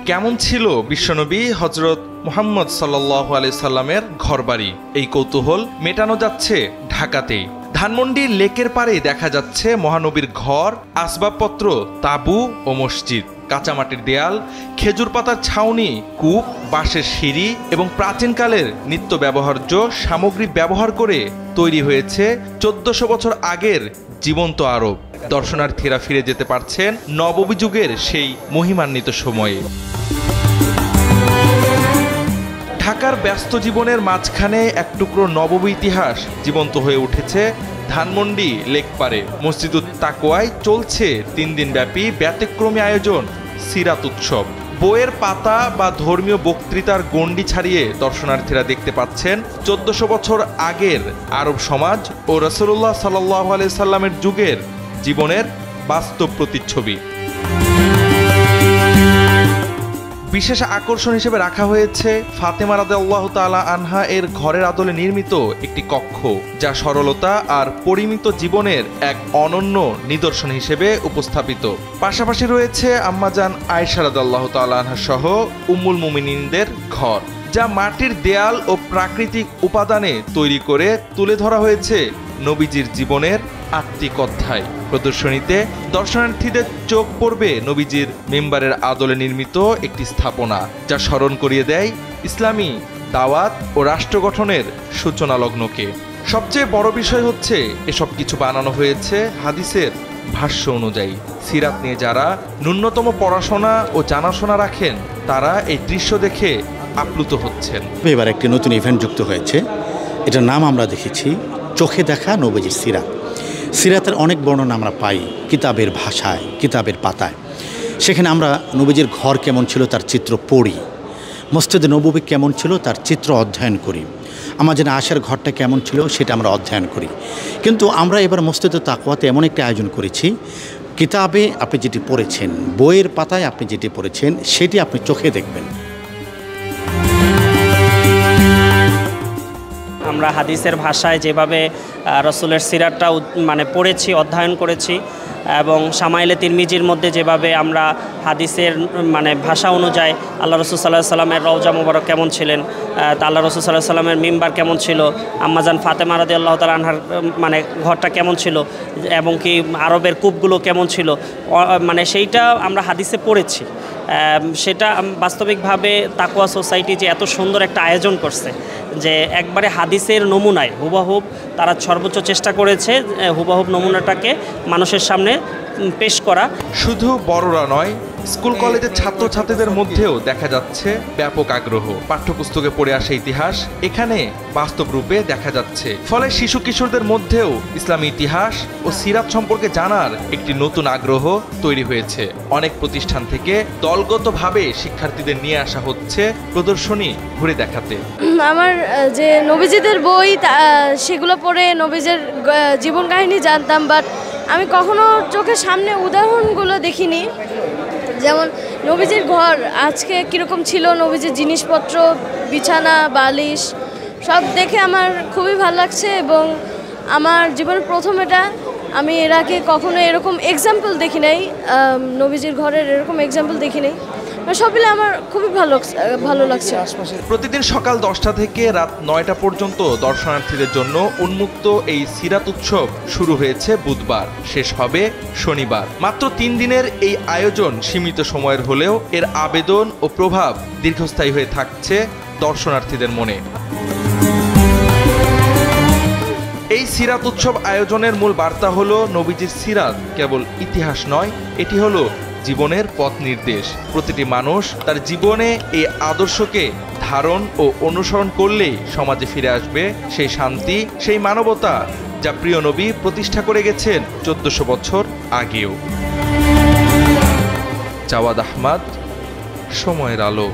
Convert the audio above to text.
কেমন ছিল বিশ্বনবী হযরত মুহাম্মদ সাল্লাল্লাহু আলাইহি সাল্লামের ঘরবাড়ি, এই কৌতূহল মেটানো যাচ্ছে ঢাকাতেই। ধানমন্ডি লেকের পাড়ে দেখা যাচ্ছে মহানবীর ঘর, আসবাবপত্র, তাঁবু ও মসজিদ। কাঁচামাটির দেয়াল, খেজুর পাতার ছাউনি, কূপ, বাঁশের সিঁড়ি এবং প্রাচীনকালের নিত্য ব্যবহার্য সামগ্রী ব্যবহার করে তৈরি হয়েছে 1400 বছর আগের জীবন্ত আরব। দর্শনার্থীরা ফিরে যেতে পারছেন নববী যুগের সেই মহিমান্বিত সময়ে। ঢাকার ব্যস্ত জীবনের মাঝখানে এক টুকরো নববী ইতিহাস জীবন্ত হয়ে উঠেছে ধানমন্ডি লেকপাড়ে। মসজিদুত তাকওয়ায় চলছে 3 দিনব্যাপী ব্যতিক্রমী আয়োজন সিরাত উৎসব। বইয়ের পাতা বা ধর্মীয় বক্তৃতার গণ্ডি ছাড়িয়ে দর্শনার্থীরা দেখতে পাচ্ছেন 1400 বছর আগের আরব সমাজ ও রাসূলুল্লাহ সাল্লাল্লাহু আলাইহি সাল্লামের যুগের জীবনের বাস্তব প্রতিচ্ছবি। বিশেষ আকর্ষণ হিসেবে রাখা হয়েছে ফাতেমা রাদিয়াল্লাহু তাআলা আনহা এর ঘরের আদলে নির্মিত একটি কক্ষ, যা সরলতা আর পরিমিত জীবনের এক অনন্য নিদর্শন হিসেবে উপস্থাপিত। পাশাপাশি রয়েছে আম্মাজান আয়েশা রাদিয়াল্লাহু তাআলা আনহা সহ উম্মুল মুমিনিনদের ঘর, যা মাটির দেয়াল ও প্রাকৃতিক উপাদানে তৈরি করে তুলে ধরা হয়েছে নবীজির জীবনের আত্মিক অধ্যায়। প্রদর্শনীতে দর্শনার্থীদের চোখ পড়বে নবীজির মিম্বারের আদলে নির্মিত একটি স্থাপনা, যা স্মরণ করিয়ে দেয় ইসলামী দাওয়াত ও রাষ্ট্র গঠনের সূচনা লগ্নকে। সবচেয়ে বড় বিষয় হচ্ছে এসব কিছু বানানো হয়েছে হাদিসের ভাষ্য অনুযায়ী। সিরাত নিয়ে যারা ন্যূনতম পড়াশোনা ও জানাশোনা রাখেন, তারা এই দৃশ্য দেখে আপ্লুত হচ্ছেন। এবার একটি নতুন ইভেন্ট যুক্ত হয়েছে, এটার নাম আমরা দেখেছি চোখে দেখা নবীজির সিরাত। সিরাতের অনেক বর্ণনা আমরা পাই কিতাবের ভাষায়, কিতাবের পাতায়। সেখানে আমরা নবীজির ঘর কেমন ছিল তার চিত্র পড়ি, মসজিদে নববী কেমন ছিল তার চিত্র অধ্যয়ন করি, আমাদের আয়েশার ঘরটা কেমন ছিল সেটা আমরা অধ্যয়ন করি। কিন্তু আমরা এবার মসজিদে তাকওয়াতে এমন একটি আয়োজন করেছি, কিতাবে আপনি যেটি পড়েছেন, বইয়ের পাতায় আপনি যেটি পড়েছেন, সেটি আপনি চোখে দেখবেন। আমরা হাদিসের ভাষায় যেভাবে রসুলের সিরাতটা পড়েছি, অধ্যয়ন করেছি, এবং শামাইলে তিরমিজির মধ্যে যেভাবে আমরা হাদিসের ভাষা অনুযায়ী আল্লাহ রসুল সাল্লাল্লাহু আলাইহি সাল্লামের রওজা মুবারক কেমন ছিলেন, তা আল্লাহ রসুল সাল্লাল্লাহু আলাইহি সাল্লামের মিম্বার কেমন ছিল, আম্মাজান ফাতেমা রাদিয়াল্লাহু তাআলা আনহার ঘরটা কেমন ছিল, এবং কি আরবের কূপগুলো কেমন ছিল, সেইটা আমরা হাদিসে পড়েছি। সেটা বাস্তবিকভাবে তাকওয়া সোসাইটি যে এত সুন্দর একটা আয়োজন করছে, যে একবারে হাদিসের নমুনায় হুবহুব তারা সর্বোচ্চ চেষ্টা করেছে হুবহুব নমুনাটাকে মানুষের সামনে পেশ করা। শুধু বড়রা নয়, স্কুল কলেজের ছাত্রছাত্রীদের মধ্যেও দেখা যাচ্ছে ব্যাপক আগ্রহ। পাঠ্যপুস্তকে পড়ে আসা ইতিহাস এখানে বাস্তব রূপে দেখা যাচ্ছে। ফলে শিশু কিশোরদের মধ্যেও ইসলামী ইতিহাস ও সিরাত সম্পর্কে জানার একটি নতুন আগ্রহ তৈরি হয়েছে। অনেক প্রতিষ্ঠান থেকে দলগতভাবে শিক্ষার্থীদের নিয়ে আসা হচ্ছে প্রদর্শনী ঘুরে দেখাতে। আমার যে নবীজিদের বই সেগুলো পড়ে নবীজির জীবন কাহিনী জানতাম, বাট আমি কখনো চোখের সামনে উদাহরণগুলো দেখিনি। যেমন নবীজির ঘর আজকে কীরকম ছিল, নবীজির জিনিসপত্র, বিছানা, বালিশ সব দেখে আমার খুবই ভালো লাগছে। এবং আমার জীবনের প্রথম এটা, আমি এর আগে কখনো এরকম এক্সাম্পল দেখি নাই, নবীজির ঘরের এরকম এক্সাম্পল দেখি নাই। সব মিলে আমার খুবই ভালো লাগছে। প্রতিদিন সকাল 10টা থেকে রাত 9টা পর্যন্ত দর্শনার্থীদের জন্য উন্মুক্ত এই সিরাত উৎসব শুরু হয়েছে বুধবার, শেষ হবে শনিবার। মাত্র 3 দিনের এই আয়োজন সীমিত সময়ের হলেও এর আবেদন ও প্রভাব দীর্ঘস্থায়ী হয়ে থাকছে দর্শনার্থীদের মনে। এই সিরাত উৎসব আয়োজনের মূল বার্তা হলো নবীজির সিরাত কেবল ইতিহাস নয়, এটি হলো জীবনের পথ নির্দেশ। প্রতিটি মানুষ তার জীবনে এই আদর্শকে ধারণ ও অনুসরণ করলেই সমাজে ফিরে আসবে সেই শান্তি, সেই মানবতা যা প্রিয় নবী প্রতিষ্ঠা করে গেছেন 1400 বছর আগেও। জাওয়াদ আহমদ, সময়ের আলো।